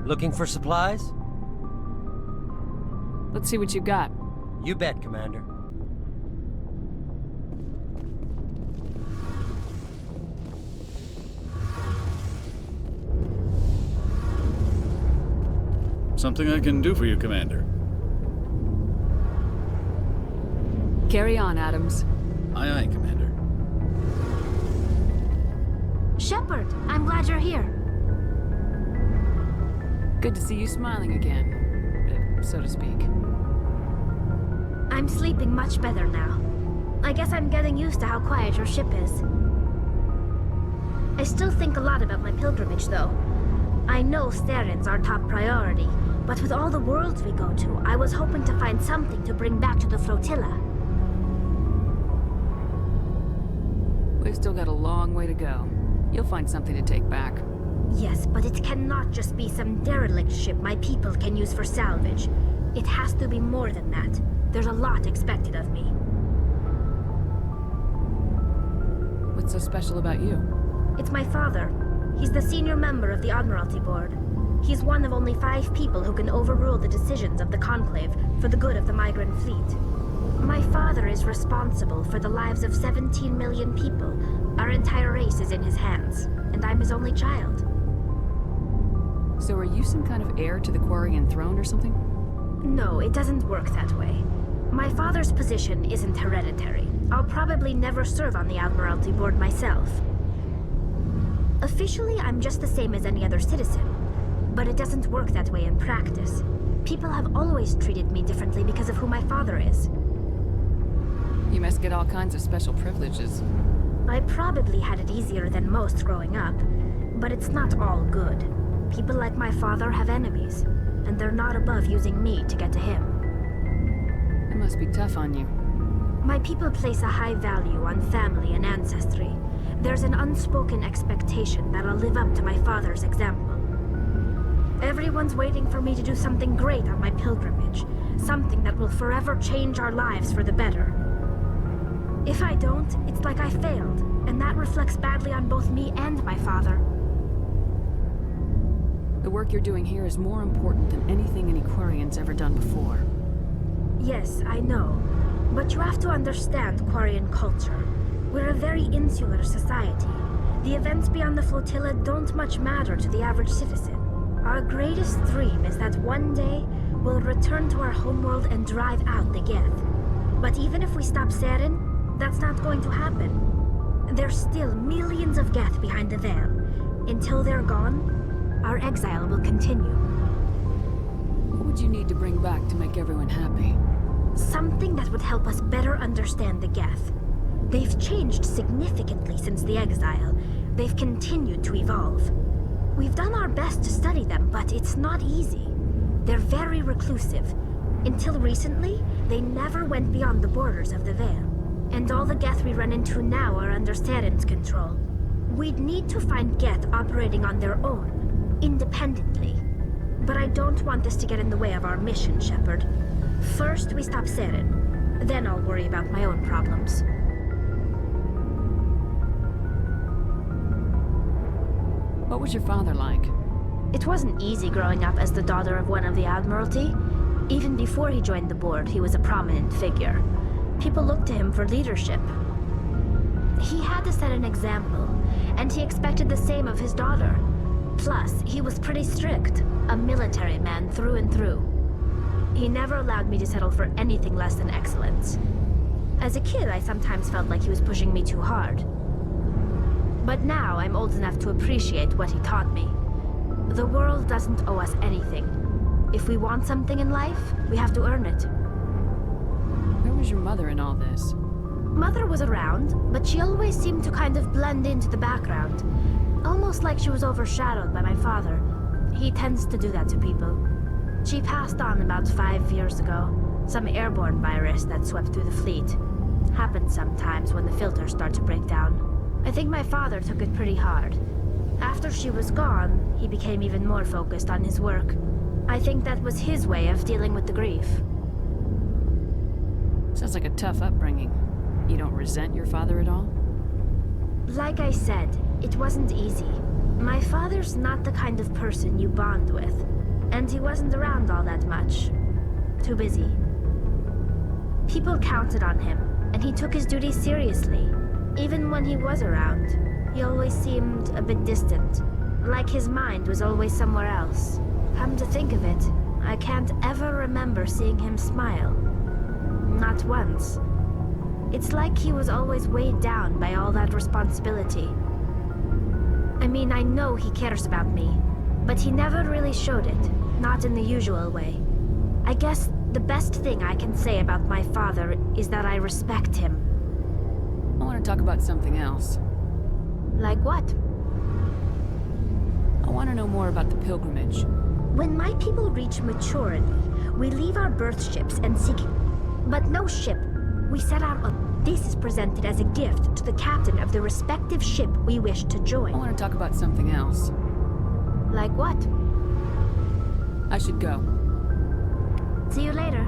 Looking for supplies? Let's see what you got. You bet, Commander. Something I can do for you, Commander. Carry on, Adams. Aye, aye, Commander. Shepard, I'm glad you're here. Good to see you smiling again, so to speak. I'm sleeping much better now. I guess I'm getting used to how quiet your ship is. I still think a lot about my pilgrimage, though. I know Starin's our top priority, but with all the worlds we go to, I was hoping to find something to bring back to the flotilla. We've still got a long way to go. You'll find something to take back. Yes, but it cannot just be some derelict ship my people can use for salvage. It has to be more than that. There's a lot expected of me. What's so special about you? It's my father. He's the senior member of the Admiralty Board. He's one of only 5 people who can overrule the decisions of the Conclave for the good of the migrant fleet. My father is responsible for the lives of 17 million people. Our entire race is in his hands, and I'm his only child. So are you some kind of heir to the Quarian throne or something? No, it doesn't work that way. My father's position isn't hereditary. I'll probably never serve on the Admiralty Board myself. Officially, I'm just the same as any other citizen. But it doesn't work that way in practice. People have always treated me differently because of who my father is. You must get all kinds of special privileges. I probably had it easier than most growing up, but it's not all good. People like my father have enemies, and they're not above using me to get to him. It must be tough on you. My people place a high value on family and ancestry. There's an unspoken expectation that I'll live up to my father's example. Everyone's waiting for me to do something great on my pilgrimage, something that will forever change our lives for the better. If I don't, it's like I failed, and that reflects badly on both me and my father. The work you're doing here is more important than anything any Quarian's ever done before. Yes, I know. But you have to understand Quarian culture. We're a very insular society. The events beyond the flotilla don't much matter to the average citizen. Our greatest dream is that one day we'll return to our homeworld and drive out the Geth. But even if we stop Saren, that's not going to happen. There's still millions of Geth behind the veil. Until they're gone, our exile will continue. What would you need to bring back to make everyone happy? Something that would help us better understand the Geth. They've changed significantly since the exile. They've continued to evolve. We've done our best to study them, but it's not easy. They're very reclusive. Until recently, they never went beyond the borders of the Veil. And all the Geth we run into now are under Saren's control. We'd need to find Geth operating on their own, independently. But I don't want this to get in the way of our mission, Shepard. First, we stop Saren. Then I'll worry about my own problems. What was your father like? It wasn't easy growing up as the daughter of one of the Admiralty. Even before he joined the board, he was a prominent figure. People looked to him for leadership. He had to set an example, and he expected the same of his daughter. Plus, he was pretty strict, a military man through and through. He never allowed me to settle for anything less than excellence. As a kid, I sometimes felt like he was pushing me too hard. But now I'm old enough to appreciate what he taught me. The world doesn't owe us anything. If we want something in life, we have to earn it. Where was your mother in all this? Mother was around, but she always seemed to kind of blend into the background. Almost like she was overshadowed by my father. He tends to do that to people. She passed on about 5 years ago. Some airborne virus that swept through the fleet. Happens sometimes when the filters start to break down. I think my father took it pretty hard. After she was gone, he became even more focused on his work. I think that was his way of dealing with the grief. Sounds like a tough upbringing. You don't resent your father at all? Like I said, it wasn't easy. My father's not the kind of person you bond with. and he wasn't around all that much. Too busy. People counted on him, and he took his duties seriously. Even when he was around, he always seemed a bit distant, like his mind was always somewhere else. Come to think of it, I can't ever remember seeing him smile. Not once. It's like he was always weighed down by all that responsibility. I mean, I know he cares about me, but he never really showed it, not in the usual way. I guess the best thing I can say about my father is that I respect him. I want to talk about something else. Like what? I want to know more about the pilgrimage. When my people reach maturity, we leave our birth ships and seek... But no ship. We set out on... This is presented as a gift to the captain of the respective ship we wish to join. I want to talk about something else. Like what? I should go. See you later.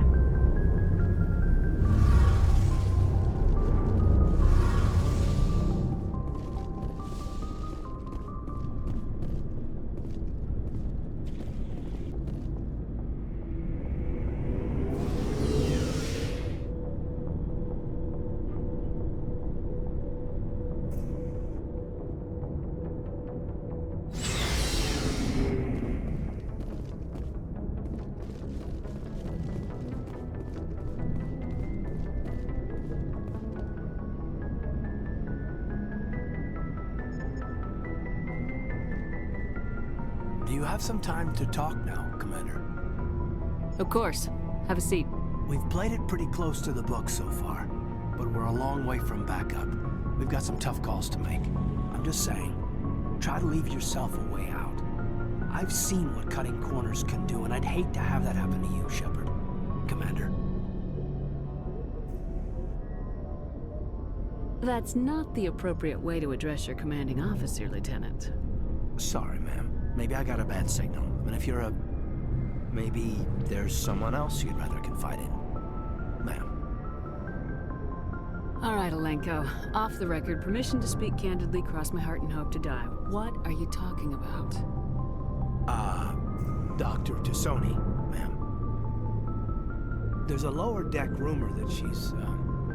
Do you have some time to talk now, Commander? Of course. Have a seat. We've played it pretty close to the book so far, but we're a long way from backup. We've got some tough calls to make. I'm just saying, try to leave yourself a way out. I've seen what cutting corners can do, and I'd hate to have that happen to you, Shepard. Commander. That's not the appropriate way to address your commanding officer, Lieutenant. Sorry, ma'am. Maybe I got a bad signal. And if you're a... Maybe there's someone else you'd rather confide in. Ma'am. All right, Alenko. Off the record, permission to speak candidly, cross my heart and hope to die. What are you talking about? Dr. Tassoni, ma'am. There's a lower deck rumor that she's,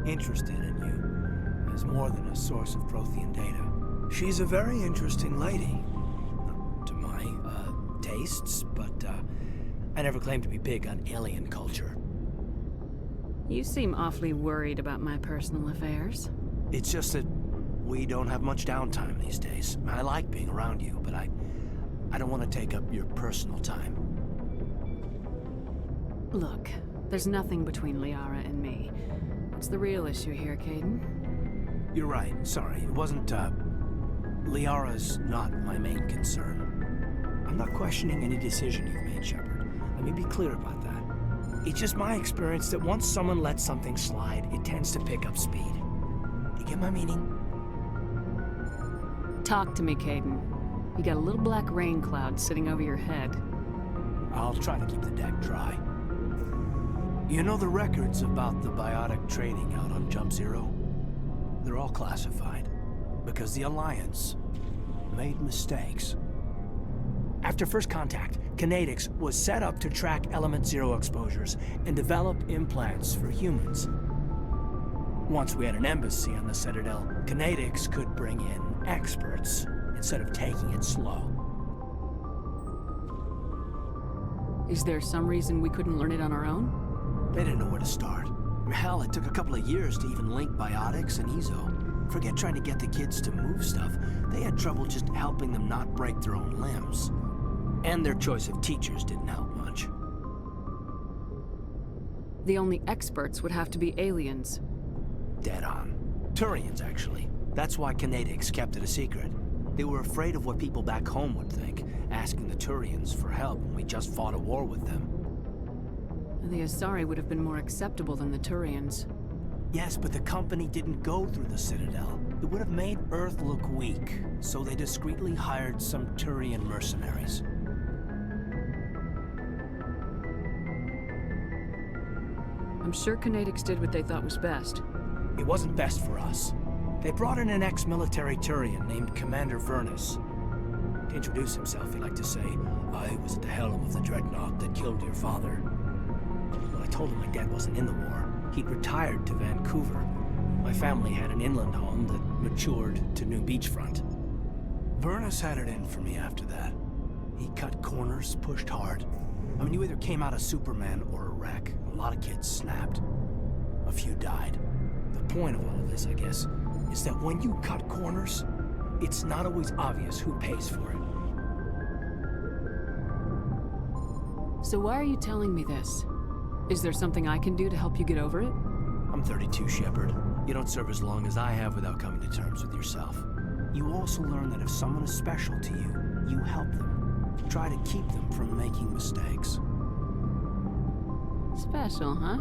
interested in you as more than a source of Prothean data. She's a very interesting lady. To my, tastes, but, I never claimed to be big on alien culture. You seem awfully worried about my personal affairs. It's just that we don't have much downtime these days. I like being around you, but I don't want to take up your personal time. Look, there's nothing between Liara and me. What's the real issue here, Caden? You're right. Sorry. It wasn't, Liara's not my main concern. I'm not questioning any decision you've made, Shepard. Let me be clear about that. It's just my experience that once someone lets something slide, it tends to pick up speed. You get my meaning? Talk to me, Caden. You got a little black rain cloud sitting over your head. I'll try to keep the deck dry. You know the records about the biotic trading out on Jump Zero? They're all classified, because the Alliance made mistakes. After first contact, Kinetics was set up to track Element Zero exposures and develop implants for humans. Once we had an embassy on the Citadel, Kinetics could bring in experts instead of taking it slow. Is there some reason we couldn't learn it on our own? They didn't know where to start. Hell, it took a couple of years to even link biotics and Ezo. Forget trying to get the kids to move stuff. They had trouble just helping them not break their own limbs. And their choice of teachers didn't help much. The only experts would have to be aliens. Dead on. Turians, actually. That's why Kinetics kept it a secret. They were afraid of what people back home would think, asking the Turians for help when we just fought a war with them. The Asari would have been more acceptable than the Turians. Yes, but the company didn't go through the Citadel. It would have made Earth look weak, so they discreetly hired some Turian mercenaries. I'm sure Kinetics did what they thought was best. It wasn't best for us. They brought in an ex-military Turian named Commander Vernus. To introduce himself, he liked to say, "I was at the helm of the dreadnought that killed your father." When I told him my dad wasn't in the war, he'd retired to Vancouver. My family had an inland home that matured to new beachfront. Vernus had it in for me after that. He cut corners, pushed hard. I mean, you either came out a Superman or a wreck. A lot of kids snapped. A few died. The point of all of this, I guess, is that when you cut corners, it's not always obvious who pays for it. So why are you telling me this? Is there something I can do to help you get over it? I'm 32, Shepard. You don't serve as long as I have without coming to terms with yourself. You also learn that if someone is special to you, you help them. Try to keep them from making mistakes. Special, huh?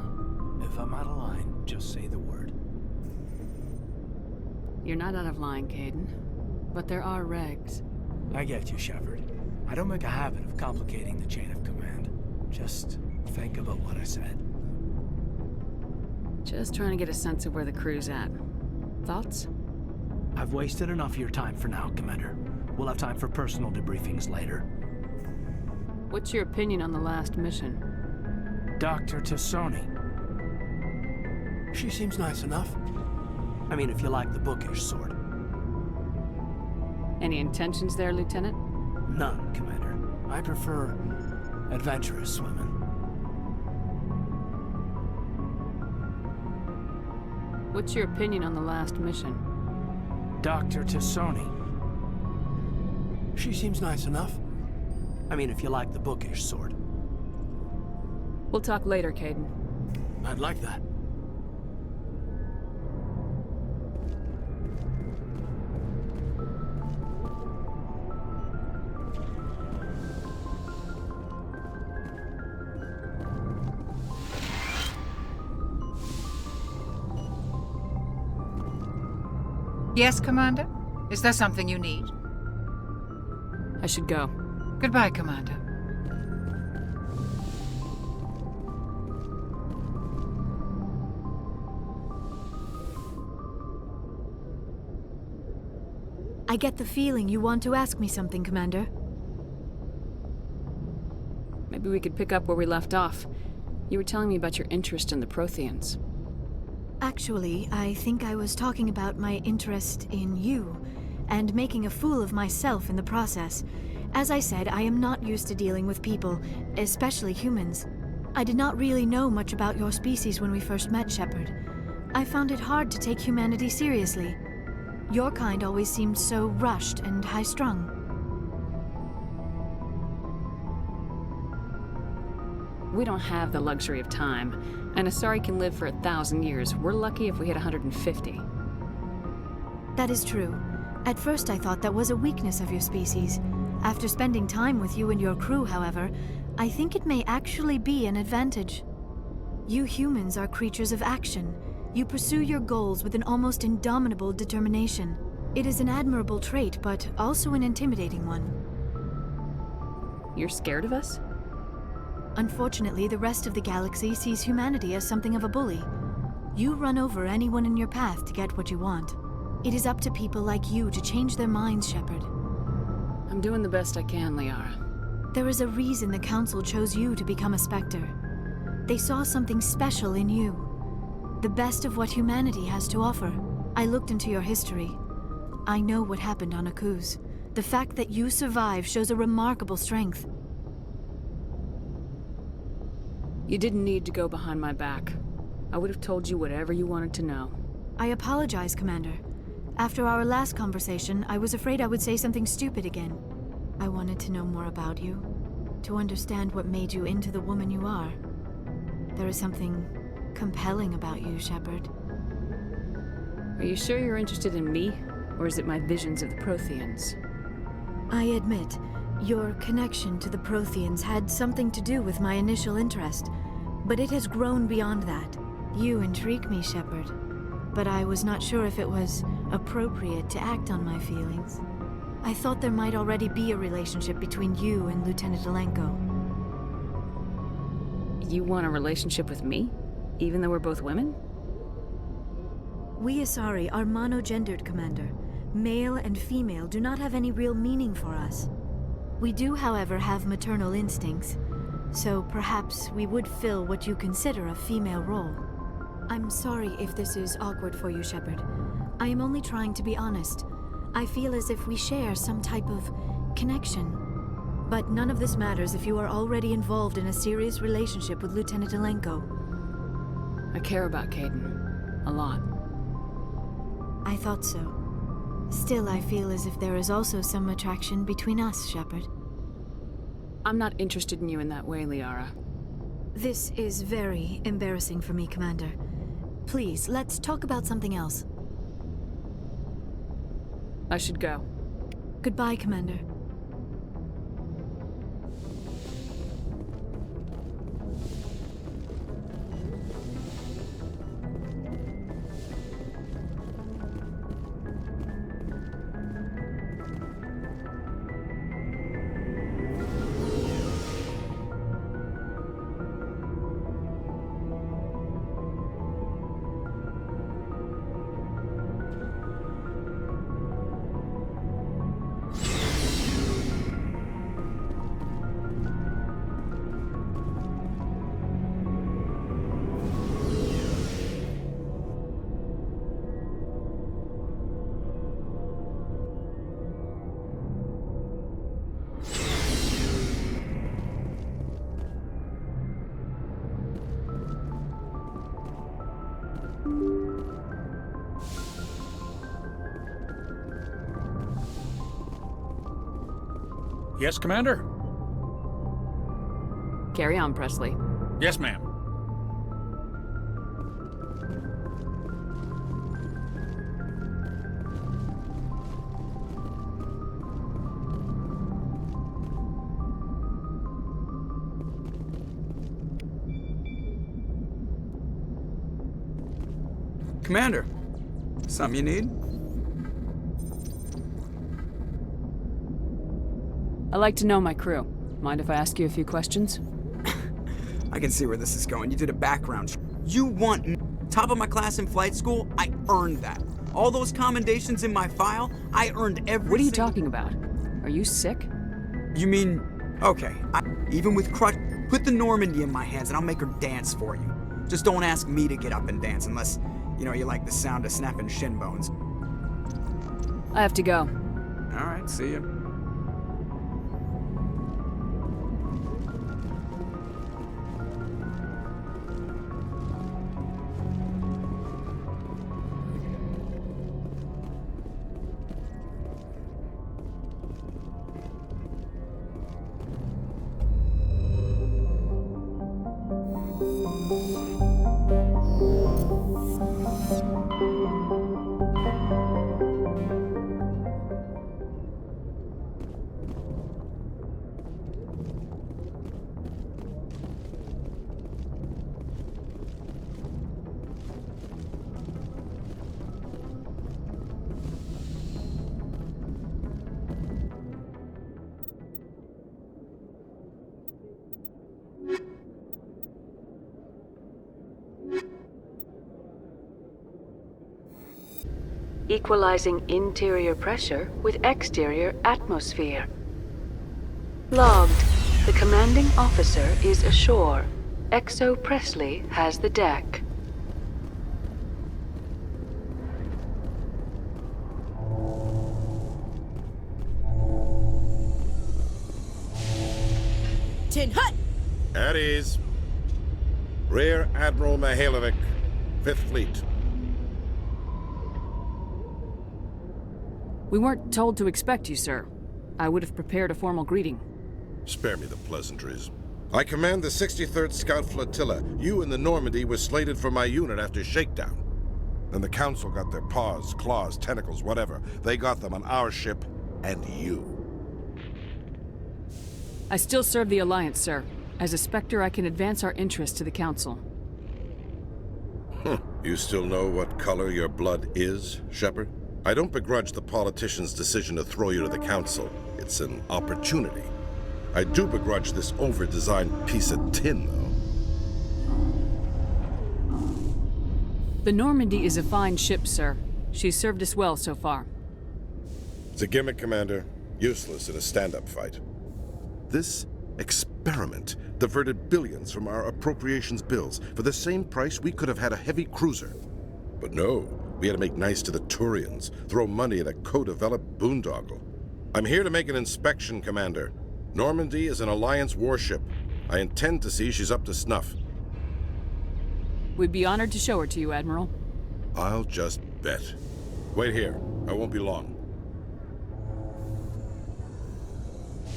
If I'm out of line, just say the word. You're not out of line, Caden. But there are regs. I get you, Shepard. I don't make a habit of complicating the chain of command. Just think about what I said. Just trying to get a sense of where the crew's at. Thoughts? I've wasted enough of your time for now, Commander. We'll have time for personal debriefings later. What's your opinion on the last mission? Dr. Tassoni. She seems nice enough. I mean, if you like the bookish sort. Any intentions there, Lieutenant? None, Commander. I prefer adventurous women. What's your opinion on the last mission? Dr. Tassoni. She seems nice enough. I mean, if you like the bookish sort. We'll talk later, Caden. I'd like that. Yes, Commander? Is there something you need? I should go. Goodbye, Commander. I get the feeling you want to ask me something, Commander. Maybe we could pick up where we left off. You were telling me about your interest in the Protheans. Actually, I think I was talking about my interest in you, and making a fool of myself in the process. As I said, I am not used to dealing with people, especially humans. I did not really know much about your species when we first met, Shepard. I found it hard to take humanity seriously. Your kind always seemed so rushed and high-strung. We don't have the luxury of time, and Asari can live for 1,000 years. We're lucky if we hit 150. That is true. At first I thought that was a weakness of your species. After spending time with you and your crew, however, I think it may actually be an advantage. You humans are creatures of action. You pursue your goals with an almost indomitable determination. It is an admirable trait, but also an intimidating one. You're scared of us? Unfortunately, the rest of the galaxy sees humanity as something of a bully. You run over anyone in your path to get what you want. It is up to people like you to change their minds, Shepard. I'm doing the best I can, Liara. There is a reason the Council chose you to become a Spectre. They saw something special in you. The best of what humanity has to offer. I looked into your history. I know what happened on Akuz. The fact that you survived shows a remarkable strength. You didn't need to go behind my back. I would have told you whatever you wanted to know. I apologize, Commander. After our last conversation, I was afraid I would say something stupid again. I wanted to know more about you, to understand what made you into the woman you are. There is something compelling about you, Shepard. Are you sure you're interested in me, or is it my visions of the Protheans? I admit, your connection to the Protheans had something to do with my initial interest, but it has grown beyond that. You intrigue me, Shepard, but I was not sure if it was appropriate to act on my feelings. I thought there might already be a relationship between you and Lieutenant Alenko. You want a relationship with me? Even though we're both women? We Asari are monogendered, Commander. Male and female do not have any real meaning for us. We do, however, have maternal instincts, so perhaps we would fill what you consider a female role. I'm sorry if this is awkward for you, Shepard. I am only trying to be honest. I feel as if we share some type of connection. But none of this matters if you are already involved in a serious relationship with Lieutenant Alenko. I care about Caden. A lot. I thought so. Still, I feel as if there is also some attraction between us, Shepard. I'm not interested in you in that way, Liara. This is very embarrassing for me, Commander. Please, let's talk about something else. I should go. Goodbye, Commander. Yes, Commander? Carry on, Presley. Yes, ma'am. Commander, something you need? I like to know my crew. Mind if I ask you a few questions? I can see where this is going. You did a background. You want top of my class in flight school? I earned that. All those commendations in my file, I earned every What are you single... talking about? Are you sick? You mean... Okay, even with crutch, put the Normandy in my hands and I'll make her dance for you. Just don't ask me to get up and dance unless, you know, you like the sound of snapping shin bones. I have to go. All right, see ya. Equalizing interior pressure with exterior atmosphere. Logged. The commanding officer is ashore. Exo Presley has the deck. Tin Hut! At ease. Rear Admiral Mihailovic, 5th Fleet. We weren't told to expect you, sir. I would have prepared a formal greeting. Spare me the pleasantries. I command the 63rd Scout Flotilla. You and the Normandy were slated for my unit after shakedown. Then the Council got their paws, claws, tentacles, whatever. They got them on our ship, and you. I still serve the Alliance, sir. As a Spectre, I can advance our interests to the Council. You still know what color your blood is, Shepard? I don't begrudge the politician's decision to throw you to the Council. It's an opportunity. I do begrudge this over-designed piece of tin, though. The Normandy is a fine ship, sir. She's served us well so far. It's a gimmick, Commander. Useless in a stand-up fight. This experiment diverted billions from our appropriations bills. For the same price, we could have had a heavy cruiser. But no, we had to make nice to the Turians, throw money at a co-developed boondoggle. I'm here to make an inspection, Commander. Normandy is an Alliance warship. I intend to see she's up to snuff. We'd be honored to show her to you, Admiral. I'll just bet. Wait here. I won't be long.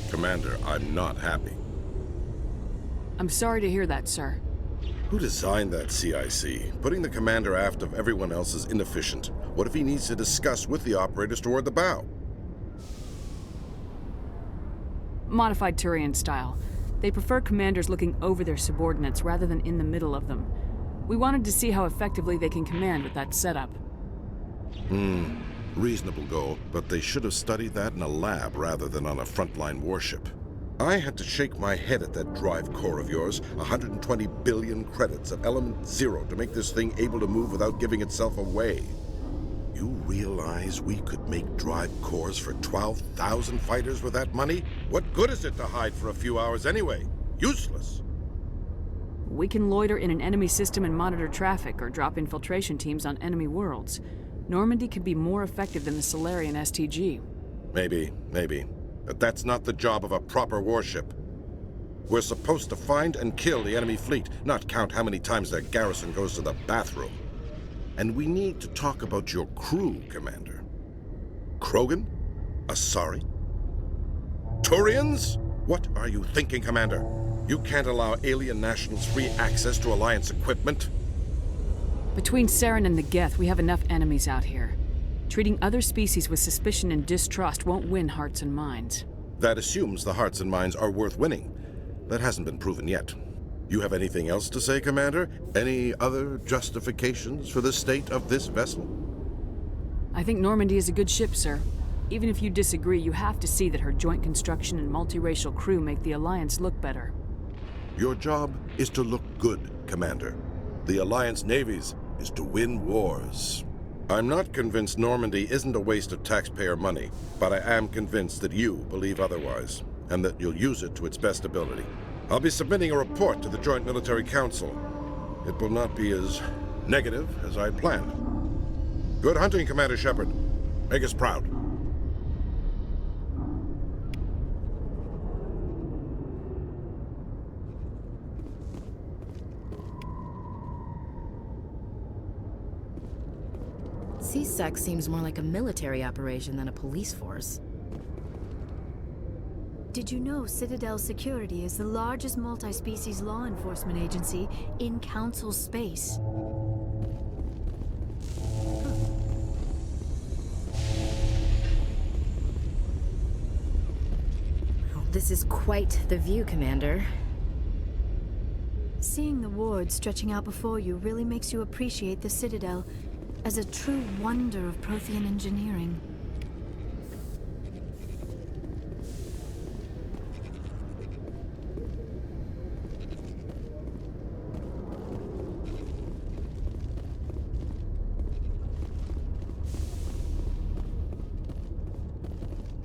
Commander, I'm not happy. I'm sorry to hear that, sir. Who designed that CIC? Putting the commander aft of everyone else is inefficient. What if he needs to discuss with the operators toward the bow? Modified Turian style. They prefer commanders looking over their subordinates rather than in the middle of them. We wanted to see how effectively they can command with that setup. Reasonable goal, but they should have studied that in a lab rather than on a frontline warship. I had to shake my head at that drive core of yours. 120 billion credits at element 0 to make this thing able to move without giving itself away. You realize we could make drive cores for 12,000 fighters with that money? What good is it to hide for a few hours anyway? Useless. We can loiter in an enemy system and monitor traffic or drop infiltration teams on enemy worlds. Normandy could be more effective than the Solarian STG. Maybe. But that's not the job of a proper warship. We're supposed to find and kill the enemy fleet, not count how many times their garrison goes to the bathroom. And we need to talk about your crew, Commander. Krogan? Asari? Turians? What are you thinking, Commander? You can't allow alien nationals free access to Alliance equipment. Between Saren and the Geth, we have enough enemies out here. Treating other species with suspicion and distrust won't win hearts and minds. That assumes the hearts and minds are worth winning. That hasn't been proven yet. You have anything else to say, Commander? Any other justifications for the state of this vessel? I think Normandy is a good ship, sir. Even if you disagree, you have to see that her joint construction and multiracial crew make the Alliance look better. Your job is to look good, Commander. The Alliance navies is to win wars. I'm not convinced Normandy isn't a waste of taxpayer money, but I am convinced that you believe otherwise, and that you'll use it to its best ability. I'll be submitting a report to the Joint Military Council. It will not be as negative as I planned. Good hunting, Commander Shepard. Make us proud. C-Sec seems more like a military operation than a police force. Did you know Citadel Security is the largest multi-species law enforcement agency in Council space? This is quite the view, Commander. Seeing the ward stretching out before you really makes you appreciate the Citadel as a true wonder of Prothean engineering.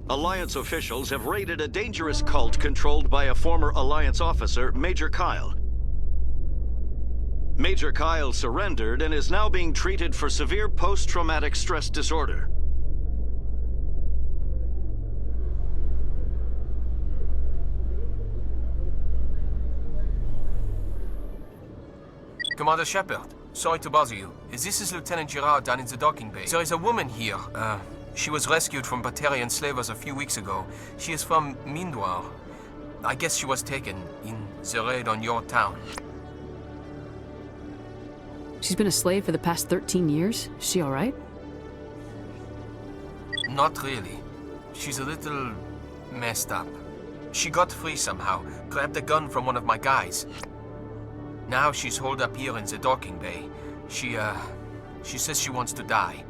Alliance officials have raided a dangerous cult controlled by a former Alliance officer, Major Kyle. Major Kyle surrendered and is now being treated for severe post-traumatic stress disorder. Commander Shepard, sorry to bother you. This is Lieutenant Girard down in the docking bay. There is a woman here. She was rescued from Batarian slavers a few weeks ago. She is from Mindwar. I guess she was taken in the raid on your town. She's been a slave for the past 13 years? Is she alright? Not really. She's a little messed up. She got free somehow, grabbed a gun from one of my guys. Now she's holed up here in the docking bay. She says she wants to die.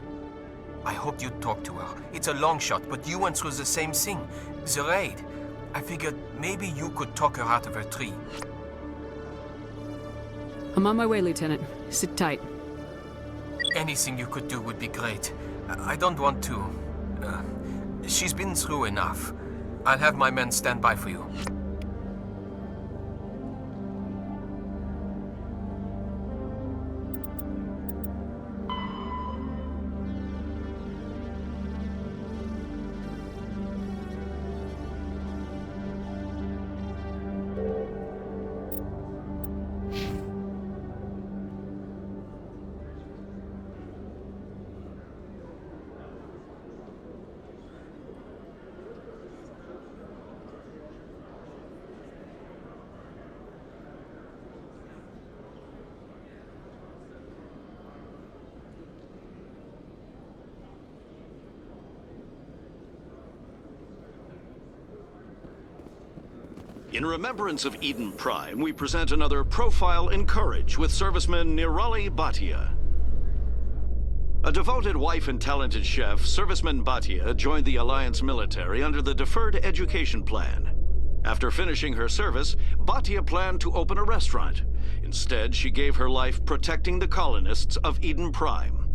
I hope you'd talk to her. It's a long shot, but you went through the same thing. The raid. I figured maybe you could talk her out of her tree. I'm on my way, Lieutenant. Sit tight. Anything you could do would be great. I don't want to... she's been through enough. I'll have my men stand by for you. In remembrance of Eden Prime, we present another profile in courage with serviceman Nirali Bhatia. A devoted wife and talented chef, serviceman Bhatia joined the Alliance military under the Deferred Education Plan. After finishing her service, Bhatia planned to open a restaurant. Instead, she gave her life protecting the colonists of Eden Prime.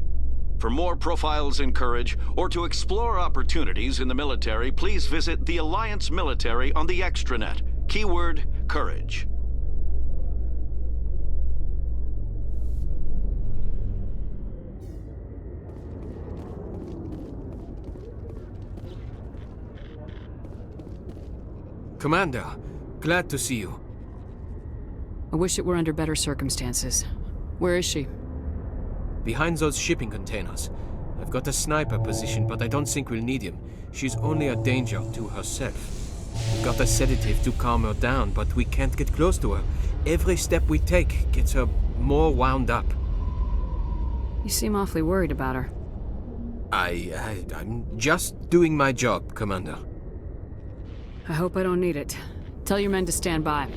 For more profiles in courage, or to explore opportunities in the military, please visit the Alliance military on the extranet. Keyword, courage. Commander, glad to see you. I wish it were under better circumstances. Where is she? Behind those shipping containers. I've got a sniper position, but I don't think we'll need him. She's only a danger to herself. We've got a sedative to calm her down, but we can't get close to her. Every step we take gets her more wound up. You seem awfully worried about her. I'm just doing my job, Commander. I hope I don't need it. Tell your men to stand by.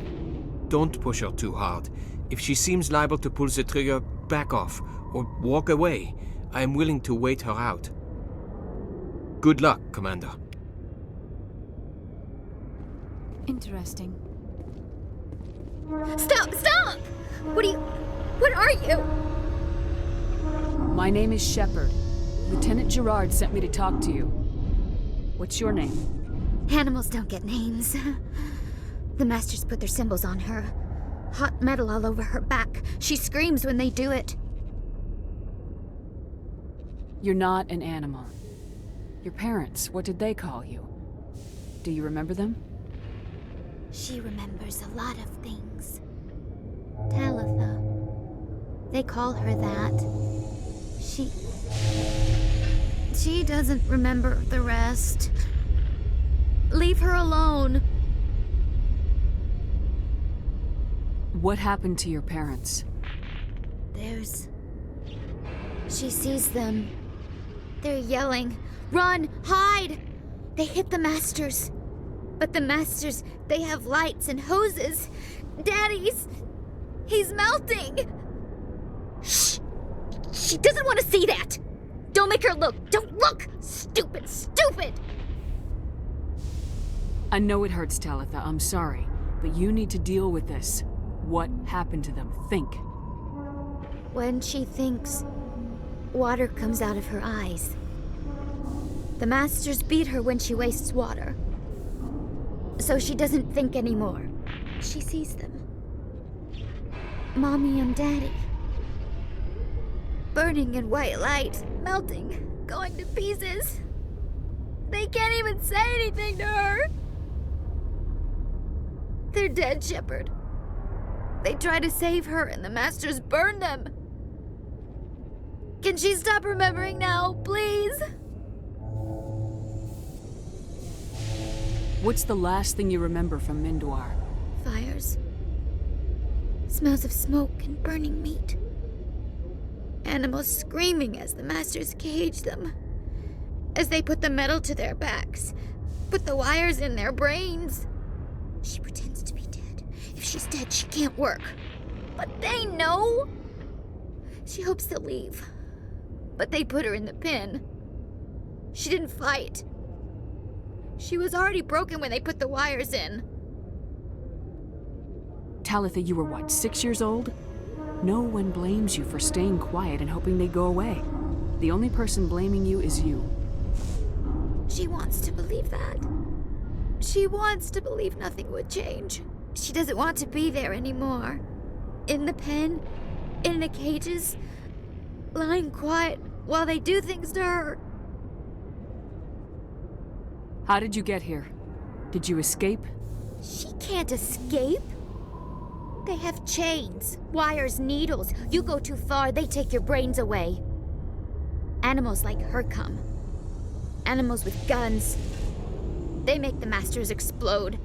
Don't push her too hard. If she seems liable to pull the trigger, back off, or walk away. I am willing to wait her out. Good luck, Commander. Interesting. Stop! Stop! What are you? My name is Shepard. Lieutenant Gerard sent me to talk to you. What's your name? Animals don't get names. The Masters put their symbols on her. Hot metal all over her back. She screams when they do it. You're not an animal. Your parents, what did they call you? Do you remember them? She remembers a lot of things. Talitha. They call her that. She doesn't remember the rest. Leave her alone. What happened to your parents? She sees them. They're yelling, "Run! Hide!" They hit the Masters. But the Masters, they have lights and hoses. Daddy's... he's melting! Shh! She doesn't want to see that! Don't make her look! Don't look! Stupid! Stupid! I know it hurts, Talitha. I'm sorry. But you need to deal with this. What happened to them? Think. When she thinks, water comes out of her eyes. The Masters beat her when she wastes water. So she doesn't think anymore. She sees them. Mommy and Daddy. Burning in white light, melting, going to pieces. They can't even say anything to her. They're dead, Shepard. They try to save her and the Masters burn them. Can she stop remembering now, please? What's the last thing you remember from Mindwar? Fires. Smells of smoke and burning meat. Animals screaming as the Masters cage them. As they put the metal to their backs. Put the wires in their brains. She pretends to be dead. If she's dead, she can't work. But they know. She hopes to leave. But they put her in the pen. She didn't fight. She was already broken when they put the wires in. Talitha, you were what, 6 years old? No one blames you for staying quiet and hoping they go away. The only person blaming you is you. She wants to believe that. She wants to believe nothing would change. She doesn't want to be there anymore. In the pen, in the cages, lying quiet while they do things to her. How did you get here? Did you escape? She can't escape. They have chains, wires, needles. You go too far, they take your brains away. Animals like her come. Animals with guns. They make the Masters explode.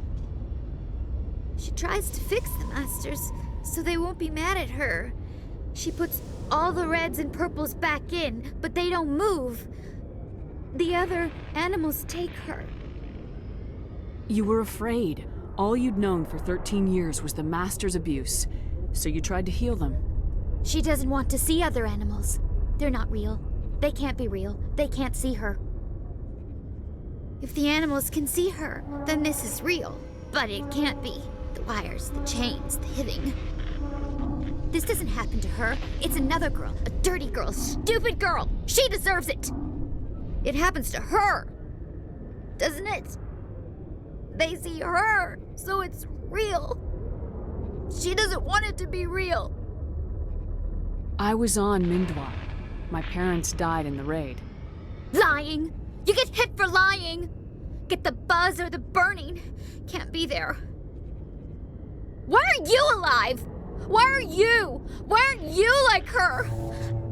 She tries to fix the Masters so they won't be mad at her. She puts all the reds and purples back in, but they don't move. The other animals take her. You were afraid. All you'd known for 13 years was the Master's abuse, so you tried to heal them. She doesn't want to see other animals. They're not real. They can't be real. They can't see her. If the animals can see her, then this is real. But it can't be. The wires, the chains, the hitting. This doesn't happen to her. It's another girl. A dirty girl. Stupid girl. She deserves it. It happens to her. Doesn't it? They see her, so it's real. She doesn't want it to be real. I was on Mindwar. My parents died in the raid. Lying! You get hit for lying! Get the buzz or the burning. Can't be there. Why are you alive? Why are you? Why aren't you like her?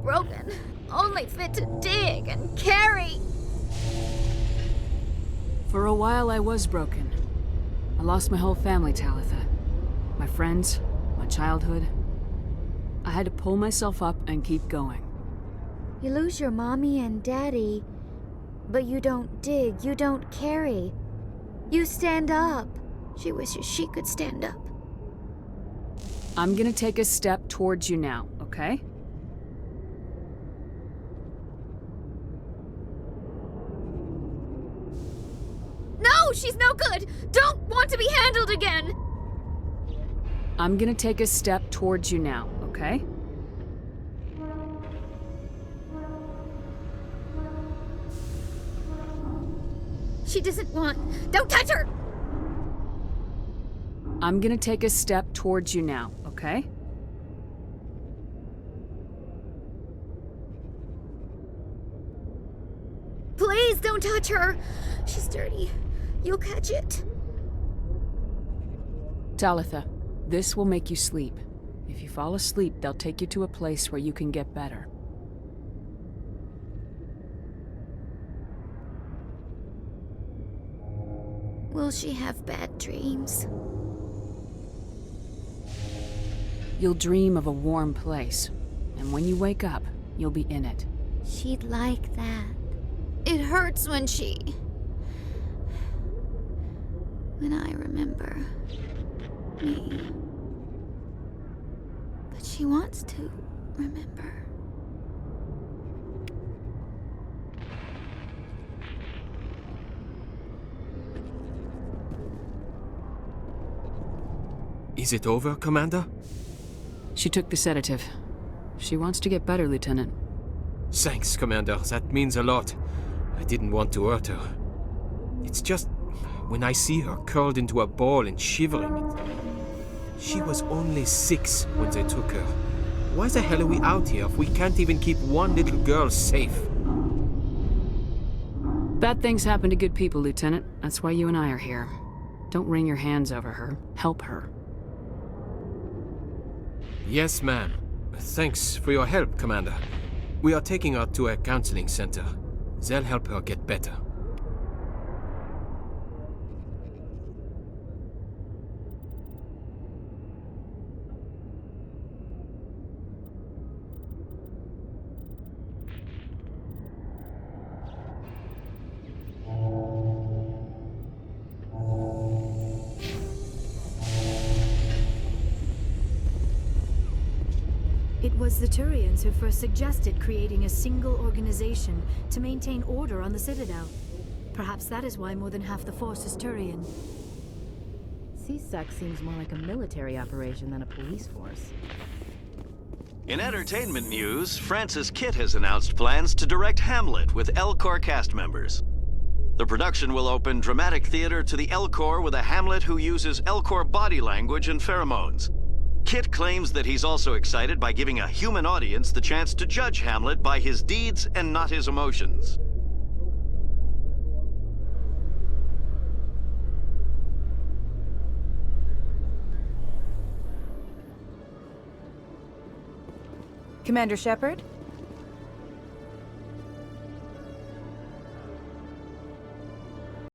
Broken. Only fit to dig and carry. For a while I was broken. I lost my whole family, Talitha. My friends, my childhood. I had to pull myself up and keep going. You lose your mommy and daddy, but you don't dig, you don't carry. You stand up. She wishes she could stand up. I'm gonna take a step towards you now, okay? No, she's no good! Don't want to be handled again! I'm gonna take a step towards you now, okay? She doesn't want... Don't touch her! I'm gonna take a step towards you now, okay? Please don't touch her! She's dirty. You'll catch it. Talitha, this will make you sleep. If you fall asleep, they'll take you to a place where you can get better. Will she have bad dreams? You'll dream of a warm place, and when you wake up, you'll be in it. She'd like that. It hurts when I remember me. But she wants to remember. Is it over, Commander? She took the sedative. She wants to get better, Lieutenant. Thanks, Commander. That means a lot. I didn't want to hurt her. It's just... when I see her curled into a ball and shivering... She was only 6 when they took her. Why the hell are we out here if we can't even keep one little girl safe? Bad things happen to good people, Lieutenant. That's why you and I are here. Don't wring your hands over her. Help her. Yes, ma'am. Thanks for your help, Commander. We are taking her to a counseling center. They'll help her get better. It was the Turians who first suggested creating a single organization to maintain order on the Citadel. Perhaps that is why more than half the force is Turian. CSEC seems more like a military operation than a police force. In entertainment news, Francis Kitt has announced plans to direct Hamlet with L-Corps cast members. The production will open dramatic theater to the L-Corps with a Hamlet who uses L-Corps body language and pheromones. Kitt claims that he's also excited by giving a human audience the chance to judge Hamlet by his deeds and not his emotions. Commander Shepard?